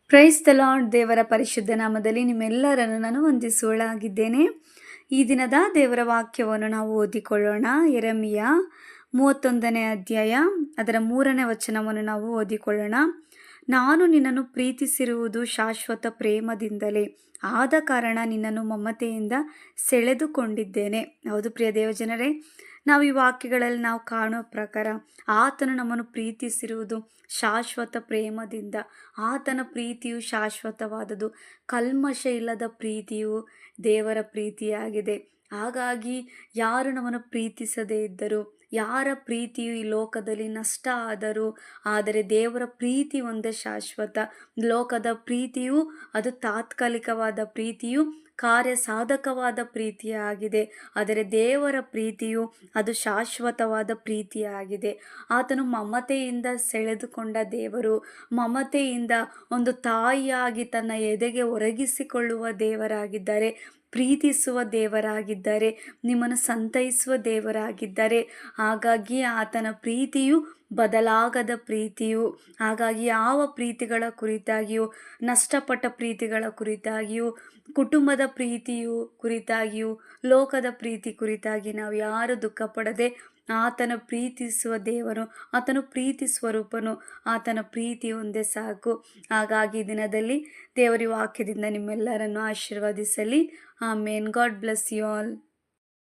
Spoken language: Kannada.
Praise the lord. ದೇವರ ಪರಿಶುದ್ಧ ನಾಮದಲ್ಲಿ ನಿಮ್ಮೆಲ್ಲರನ್ನು ನಾನು ವಂದಿಸುವಳಾಗಿದ್ದೇನೆ. ಈ ದಿನದ ದೇವರ ವಾಕ್ಯವನ್ನು ನಾವು ಓದಿಕೊಳ್ಳೋಣ. ಯೆರೆಮೀಯ 31ನೇ ಅಧ್ಯಾಯ ಅದರ 3ನೇ ವಚನವನ್ನು ನಾವು ಓದಿಕೊಳ್ಳೋಣ. ನಾನು ನಿನ್ನನ್ನು ಪ್ರೀತಿಸಿರುವುದು ಶಾಶ್ವತ ಪ್ರೇಮದಿಂದಲೇ, ಆದ ಕಾರಣ ನಿನ್ನನ್ನು ಮಮತೆಯಿಂದ ಸೆಳೆದುಕೊಂಡಿದ್ದೇನೆ. ಹೌದು ಪ್ರಿಯ ದೇವಜನರೇ, ನಾವು ಈ ವಾಕ್ಯಗಳಲ್ಲಿ ನಾವು ಕಾಣುವ ಪ್ರಕಾರ ಆತನು ನಮ್ಮನ್ನು ಪ್ರೀತಿಸಿರುವುದು ಶಾಶ್ವತ ಪ್ರೇಮದಿಂದ. ಆತನ ಪ್ರೀತಿಯು ಶಾಶ್ವತವಾದದ್ದು, ಕಲ್ಮಶ ಇಲ್ಲದ ಪ್ರೀತಿಯು ದೇವರ ಪ್ರೀತಿಯಾಗಿದೆ. ಹಾಗಾಗಿ ಯಾರು ನಮ್ಮನ್ನು ಪ್ರೀತಿಸದೇ ಇದ್ದರು, ಯಾರ ಪ್ರೀತಿಯು ಈ ಲೋಕದಲ್ಲಿ ನಷ್ಟ ಆದರೂ, ಆದರೆ ದೇವರ ಪ್ರೀತಿ ಒಂದೇ ಶಾಶ್ವತ. ಲೋಕದ ಪ್ರೀತಿಯು ಅದು ತಾತ್ಕಾಲಿಕವಾದ ಪ್ರೀತಿಯು, ಕಾರ್ಯ ಸಾಧಕವಾದ ಪ್ರೀತಿಯಾಗಿದೆ. ಆದರೆ ದೇವರ ಪ್ರೀತಿಯು ಅದು ಶಾಶ್ವತವಾದ ಪ್ರೀತಿಯಾಗಿದೆ. ಆತನು ಮಮತೆಯಿಂದ ಸೆಳೆದುಕೊಂಡ ದೇವರು, ಮಮತೆಯಿಂದ ಒಂದು ತಾಯಿಯಾಗಿ ತನ್ನ ಎದೆಗೆ ಒರಗಿಸಿಕೊಳ್ಳುವ ದೇವರಾಗಿದ್ದಾರೆ, ಪ್ರೀತಿಸುವ ದೇವರಾಗಿದ್ದಾರೆ, ನಿಮ್ಮನ್ನು ಸಂತೈಸುವ ದೇವರಾಗಿದ್ದಾರೆ. ಹಾಗಾಗಿ ಆತನ ಪ್ರೀತಿಯು ಬದಲಾಗದ ಪ್ರೀತಿಯು. ಹಾಗಾಗಿ ಯಾವ ಪ್ರೀತಿಗಳ ಕುರಿತಾಗಿಯೂ, ನಷ್ಟಪಟ್ಟ ಪ್ರೀತಿಗಳ ಕುರಿತಾಗಿಯೂ, ಕುಟುಂಬದ ಪ್ರೀತಿಯು ಕುರಿತಾಗಿಯೂ, ಲೋಕದ ಪ್ರೀತಿ ಕುರಿತಾಗಿ ನಾವು ಯಾರು ದುಃಖ ಪಡದೆ, ಆತನ ಪ್ರೀತಿಸುವ ದೇವರು, ಆತನು ಪ್ರೀತಿ ಸ್ವರೂಪನು, ಆತನ ಪ್ರೀತಿ ಒಂದೇ ಸಾಕು. ಹಾಗಾಗಿ ದಿನದಲ್ಲಿ ದೇವರ ವಾಕ್ಯದಿಂದ ನಿಮ್ಮೆಲ್ಲರನ್ನು ಆಶೀರ್ವದಿಸಲಿ. Amen. God bless you all.